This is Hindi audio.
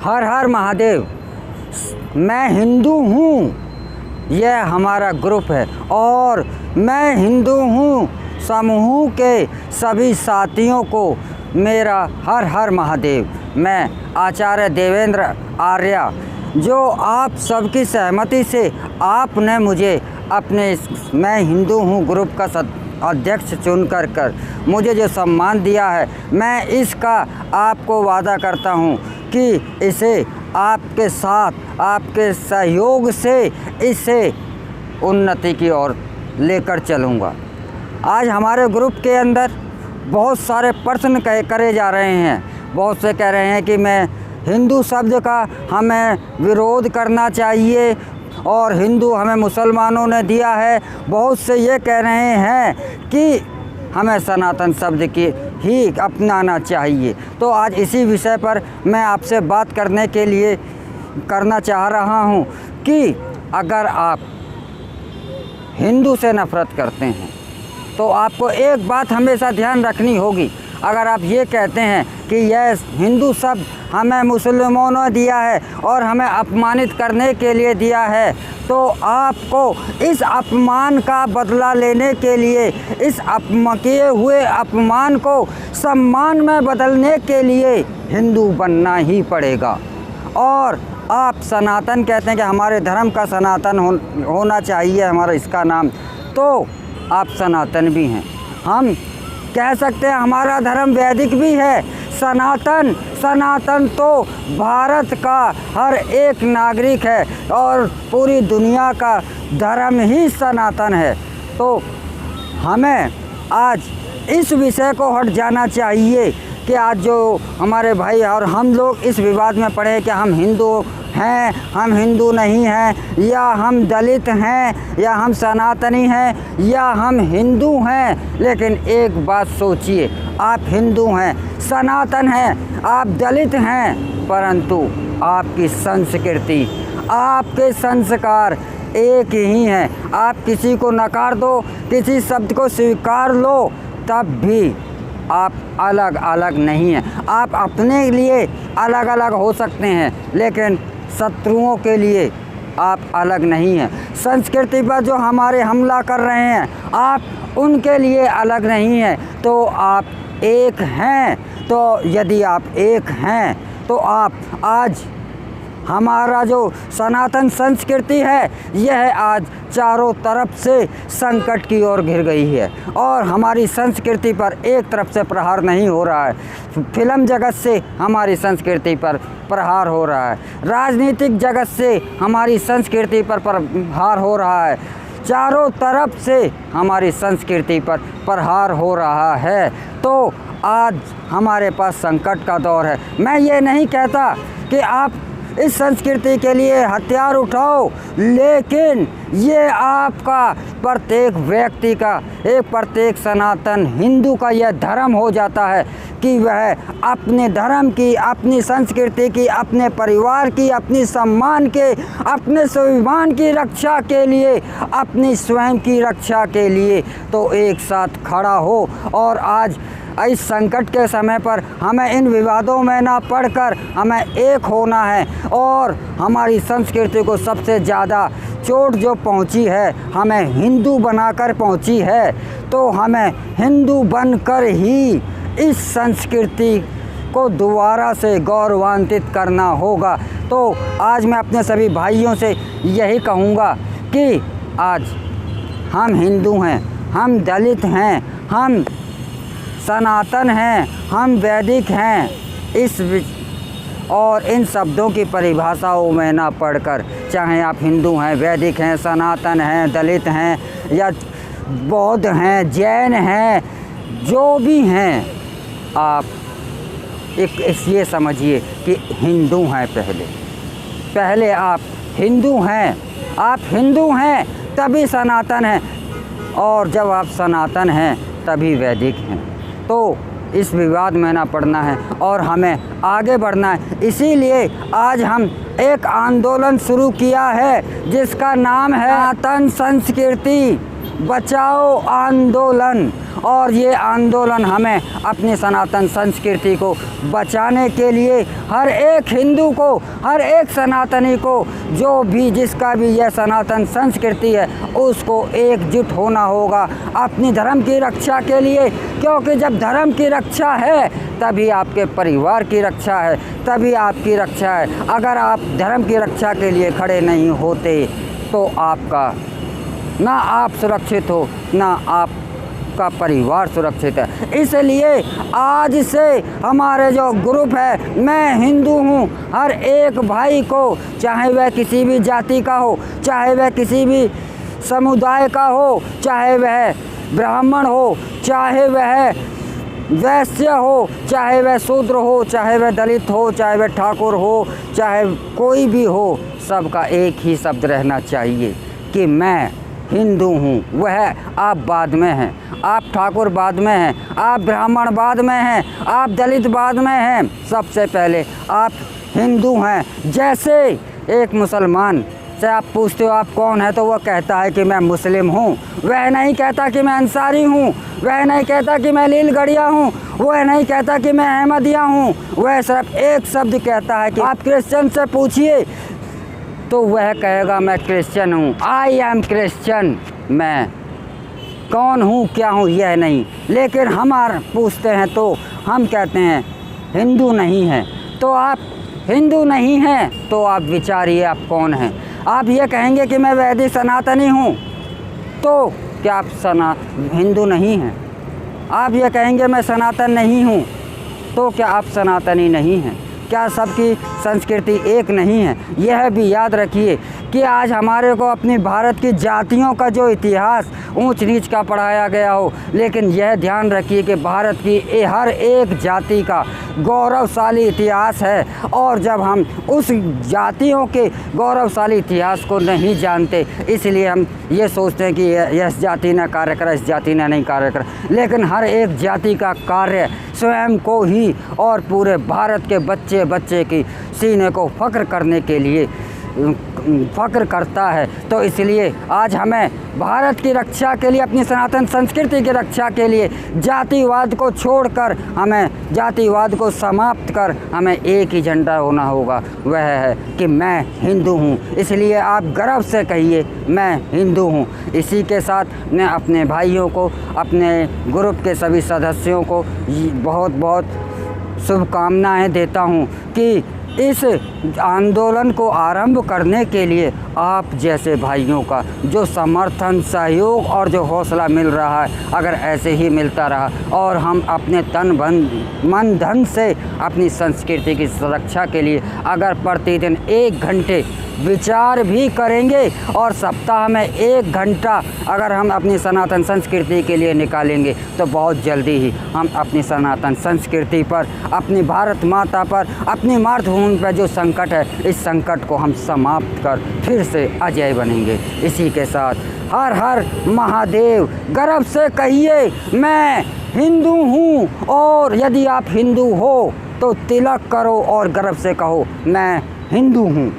हर हर महादेव। मैं हिंदू हूँ, यह हमारा ग्रुप है और मैं हिंदू हूँ। समूह के सभी साथियों को मेरा हर हर महादेव। मैं आचार्य देवेंद्र आर्या, जो आप सबकी सहमति से आपने मुझे अपने मैं हिंदू हूँ ग्रुप का अध्यक्ष चुन कर मुझे जो सम्मान दिया है, मैं इसका आपको वादा करता हूँ कि इसे आपके साथ, आपके सहयोग से इसे उन्नति की ओर लेकर चलूँगा। आज हमारे ग्रुप के अंदर बहुत सारे प्रश्न करे जा रहे हैं। बहुत से कह रहे हैं कि मैं हिंदू शब्द का हमें विरोध करना चाहिए और हिंदू हमें मुसलमानों ने दिया है। बहुत से ये कह रहे हैं कि हमें सनातन शब्द की ही अपनाना चाहिए। तो आज इसी विषय पर मैं आपसे बात करना चाह रहा हूँ कि अगर आप हिंदू से नफ़रत करते हैं तो आपको एक बात हमेशा ध्यान रखनी होगी। अगर आप ये कहते हैं कि यह हिंदू शब्द हमें मुसलमानों ने दिया है और हमें अपमानित करने के लिए दिया है, तो आपको इस अपमान का बदला लेने के लिए, इस किए हुए अपमान को सम्मान में बदलने के लिए हिंदू बनना ही पड़ेगा। और आप सनातन कहते हैं कि हमारे धर्म का सनातन होना चाहिए हमारा इसका नाम, तो आप सनातन भी हैं। हम कह सकते हैं हमारा धर्म वैदिक भी है। सनातन तो भारत का हर एक नागरिक है और पूरी दुनिया का धर्म ही सनातन है। तो हमें आज इस विषय को हट जाना चाहिए कि आज जो हमारे भाई और हम लोग इस विवाद में पड़े कि हम हिंदू हैं, हम हिंदू नहीं हैं, या हम दलित हैं, या हम सनातनी हैं, या हम हिंदू हैं। लेकिन एक बात सोचिए, आप हिंदू हैं, सनातन हैं, आप दलित हैं, परंतु आपकी संस्कृति, आपके संस्कार एक ही हैं। आप किसी को नकार दो, किसी शब्द को स्वीकार लो, तब भी आप अलग अलग नहीं हैं। आप अपने लिए अलग अलग हो सकते हैं, लेकिन शत्रुओं के लिए आप अलग नहीं हैं। संस्कृति पर जो हमारे हमला कर रहे हैं, आप उनके लिए अलग नहीं हैं। तो आप एक हैं। तो यदि आप एक हैं तो आप आज हमारा जो सनातन संस्कृति है, यह आज चारों तरफ से संकट की ओर घिर गई है और हमारी संस्कृति पर एक तरफ से प्रहार नहीं हो रहा है। फिल्म जगत से हमारी संस्कृति पर प्रहार हो रहा है, राजनीतिक जगत से हमारी संस्कृति पर प्रहार हो रहा है, चारों तरफ से हमारी संस्कृति पर प्रहार हो रहा है। तो आज हमारे पास संकट का दौर है। मैं ये नहीं कहता कि आप इस संस्कृति के लिए हथियार उठाओ, लेकिन ये आपका प्रत्येक व्यक्ति का, एक प्रत्येक सनातन हिंदू का यह धर्म हो जाता है कि वह अपने धर्म की, अपनी संस्कृति की, अपने परिवार की, अपनी सम्मान के, अपने स्वाभिमान की रक्षा के लिए, अपनी स्वयं की रक्षा के लिए तो एक साथ खड़ा हो। और आज इस संकट के समय पर हमें इन विवादों में ना पड़कर हमें एक होना है। और हमारी संस्कृति को सबसे ज़्यादा चोट जो पहुंची है, हमें हिंदू बनाकर पहुंची है। तो हमें हिंदू बनकर ही इस संस्कृति को दोबारा से गौरवान्वित करना होगा। तो आज मैं अपने सभी भाइयों से यही कहूँगा कि आज हम हिंदू हैं, हम दलित हैं, हम सनातन हैं, हम वैदिक हैं। और इन शब्दों की परिभाषाओं में ना पढ़कर, चाहे आप हिंदू हैं, वैदिक हैं, सनातन हैं, दलित हैं, या बौद्ध हैं, जैन हैं, जो भी हैं, आप ये समझिए कि हिंदू हैं। पहले आप हिंदू हैं। आप हिंदू हैं तभी सनातन हैं, और जब आप सनातन हैं तभी वैदिक हैं। तो इस विवाद में ना पड़ना है और हमें आगे बढ़ना है। इसीलिए आज हम एक आंदोलन शुरू किया है जिसका नाम है सनातन संस्कृति बचाओ आंदोलन। और ये आंदोलन हमें अपनी सनातन संस्कृति को बचाने के लिए हर एक हिंदू को, हर एक सनातनी को, जो भी जिसका भी यह सनातन संस्कृति है, उसको एकजुट होना होगा अपनी धर्म की रक्षा के लिए। क्योंकि जब धर्म की रक्षा है तभी आपके परिवार की रक्षा है, तभी आपकी रक्षा है। अगर आप धर्म की रक्षा के लिए खड़े नहीं होते तो आपका ना आप सुरक्षित हो, ना आपका परिवार सुरक्षित है। इसलिए आज से हमारे जो ग्रुप है, मैं हिंदू हूँ, हर एक भाई को, चाहे वह किसी भी जाति का हो, चाहे वह किसी भी समुदाय का हो, चाहे वह ब्राह्मण हो, चाहे वह वैश्य हो, चाहे वह शूद्र हो, चाहे वह दलित हो, चाहे वह ठाकुर हो, चाहे कोई भी हो, सबका एक ही शब्द रहना चाहिए कि मैं हिंदू हूँ। वह आप बाद में हैं, आप ठाकुर बाद में हैं, आप ब्राह्मण बाद में हैं, आप दलित बाद में हैं, सबसे पहले आप हिंदू हैं। जैसे एक मुसलमान से आप पूछते हो आप कौन है, तो वह कहता है कि मैं मुस्लिम हूँ। वह नहीं कहता कि मैं अंसारी हूँ, वह नहीं कहता कि मैं लीलगढ़िया हूँ, वह नहीं कहता कि मैं अहमदिया हूँ। वह सिर्फ एक शब्द कहता है कि आप क्रिश्चियन से पूछिए तो वह कहेगा मैं क्रिश्चियन हूँ, आई एम क्रिश्चियन। मैं कौन हूँ, क्या हूँ, यह नहीं। लेकिन हमारे पूछते हैं तो हम कहते हैं हिंदू नहीं हैं। तो आप हिंदू नहीं हैं तो आप विचारिए आप कौन हैं। आप ये कहेंगे कि मैं वैदिक सनातनी हूँ तो क्या आप हिंदू नहीं हैं। आप ये कहेंगे मैं सनातन नहीं हूँ तो क्या आप सनातनी नहीं हैं। क्या सबकी संस्कृति एक नहीं है। यह भी याद रखिए कि आज हमारे को अपनी भारत की जातियों का जो इतिहास ऊंच नीच का पढ़ाया गया हो, लेकिन यह ध्यान रखिए कि भारत की हर एक जाति का गौरवशाली इतिहास है। और जब हम उस जातियों के गौरवशाली इतिहास को नहीं जानते, इसलिए हम ये सोचते हैं कि इस जाति ने कार्य करा, इस जाति ने नहीं कार्य करा। लेकिन हर एक जाति का कार्य स्वयं को ही और पूरे भारत के बच्चे बच्चे की सीने को फ़ख्र करने के लिए फ़ख्र करता है। तो इसलिए आज हमें भारत की रक्षा के लिए, अपनी सनातन संस्कृति की रक्षा के लिए जातिवाद को छोड़कर, हमें जातिवाद को समाप्त कर हमें एक ही झंडा होना होगा, वह है कि मैं हिंदू हूँ। इसलिए आप गर्व से कहिए मैं हिंदू हूँ। इसी के साथ मैं अपने भाइयों को, अपने ग्रुप के सभी सदस्यों को बहुत बहुत शुभकामनाएं देता हूँ कि इस आंदोलन को आरंभ करने के लिए आप जैसे भाइयों का जो समर्थन, सहयोग और जो हौसला मिल रहा है, अगर ऐसे ही मिलता रहा और हम अपने तन मन धन से अपनी संस्कृति की सुरक्षा के लिए अगर प्रतिदिन 1 घंटे विचार भी करेंगे और सप्ताह में 1 घंटा अगर हम अपनी सनातन संस्कृति के लिए निकालेंगे, तो बहुत जल्दी ही हम अपनी सनातन संस्कृति पर, अपनी भारत माता पर, अपनी मातृभूमि पर जो संकट है, इस संकट को हम समाप्त कर फिर से अजय बनेंगे। इसी के साथ हर हर महादेव। गर्व से कहिए मैं हिंदू हूँ। और यदि आप हिंदू हो तो तिलक करो और गर्व से कहो मैं हिंदू हूँ।